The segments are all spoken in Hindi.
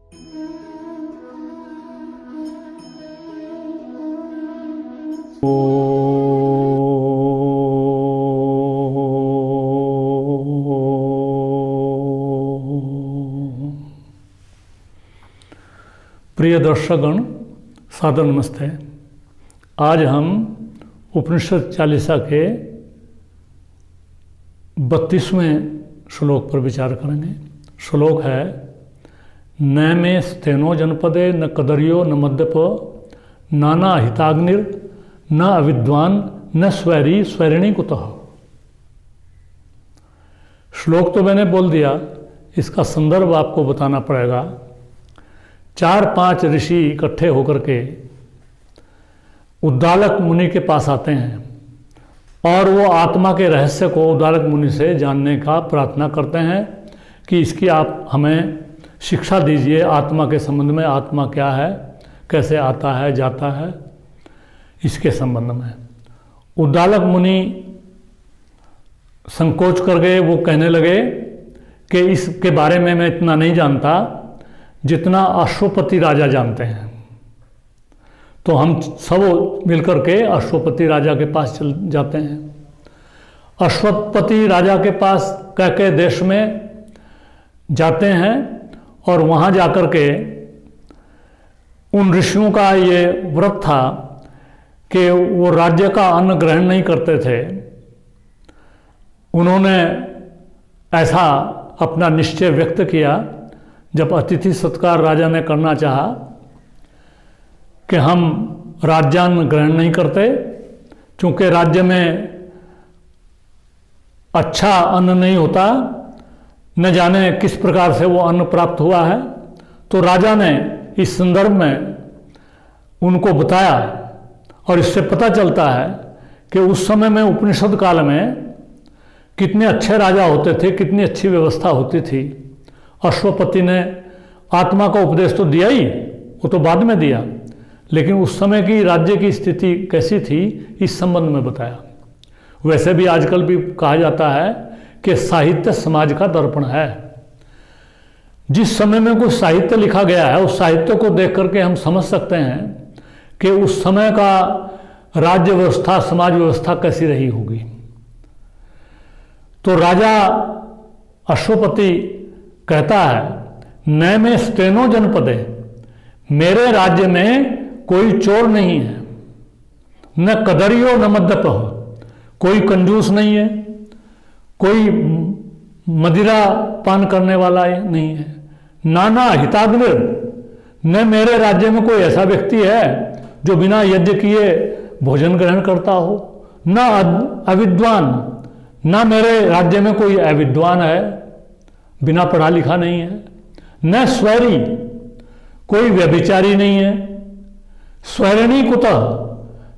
प्रिय दर्शकगण, सादर नमस्ते। आज हम उपनिषद चालीसा के 32वें श्लोक पर विचार करेंगे। श्लोक है, न मे स्थेनो जनपदे न कदर्यो न मद्यप नाना हिताग्निर न अविद्वान न स्वैरी स्वैरिणी कुतः। श्लोक तो मैंने बोल दिया, इसका संदर्भ आपको बताना पड़ेगा। 4-5 ऋषि इकट्ठे होकर के उद्दालक मुनि के पास आते हैं और वो आत्मा के रहस्य को उद्दालक मुनि से जानने का प्रार्थना करते हैं कि इसकी आप हमें शिक्षा दीजिए। आत्मा के संबंध में, आत्मा क्या है, कैसे आता है जाता है, इसके संबंध में। उद्दालक मुनि संकोच कर गए। वो कहने लगे कि इसके बारे में मैं इतना नहीं जानता जितना अश्वपति राजा जानते हैं। तो हम सब मिलकर के अश्वपति राजा के पास चल जाते हैं। अश्वपति राजा के पास कह के देश में जाते हैं और वहाँ जाकर के उन ऋषियों का ये व्रत था कि वो राज्य का अन्न ग्रहण नहीं करते थे। उन्होंने ऐसा अपना निश्चय व्यक्त किया जब अतिथि सत्कार राजा ने करना चाहा कि हम राज्यान्न ग्रहण नहीं करते, क्योंकि राज्य में अच्छा अन्न नहीं होता, न जाने किस प्रकार से वो अन्न प्राप्त हुआ है। तो राजा ने इस संदर्भ में उनको बताया और इससे पता चलता है कि उस समय में उपनिषद काल में कितने अच्छे राजा होते थे, कितनी अच्छी व्यवस्था होती थी। अश्वपति ने आत्मा का उपदेश तो दिया ही, वो तो बाद में दिया, लेकिन उस समय की राज्य की स्थिति कैसी थी इस संबंध में बताया। वैसे भी आजकल भी कहा जाता है कि साहित्य समाज का दर्पण है। जिस समय में कोई साहित्य लिखा गया है, उस साहित्य को देख करके हम समझ सकते हैं कि उस समय का राज्य व्यवस्था, समाज व्यवस्था कैसी रही होगी। तो राजा अश्वपति कहता है, न में स्तेनो जनपदे, मेरे राज्य में कोई चोर नहीं है, न कदरियो न मद्यप, कोई कंजूस नहीं है, कोई मदिरा पान करने वाला नहीं है, नाना हिताग्निर, न मेरे राज्य में कोई ऐसा व्यक्ति है जो बिना यज्ञ किए भोजन ग्रहण करता हो, न अविद्वान, न मेरे राज्य में कोई अविद्वान है, बिना पढ़ा लिखा नहीं है, न स्वैरी, कोई व्यभिचारी नहीं है। स्वैरिणी कुतः,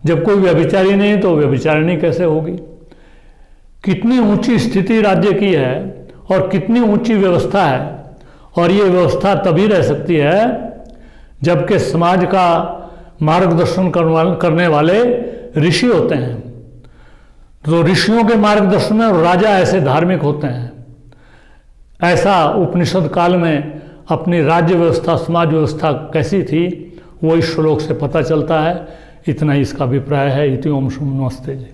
जब कोई व्यभिचारी नहीं तो व्यभिचारिणी कैसे होगी। कितनी ऊंची स्थिति राज्य की है और कितनी ऊंची व्यवस्था है। और ये व्यवस्था तभी रह सकती है जबकि समाज का मार्गदर्शन करने वाले ऋषि होते हैं। तो ऋषियों के मार्गदर्शन में राजा ऐसे धार्मिक होते हैं। ऐसा उपनिषद काल में अपनी राज्य व्यवस्था, समाज व्यवस्था कैसी थी, वो इस श्लोक से पता चलता है। इतना ही इसका अभिप्राय है। इति ओम शुभ नमस्ते जी।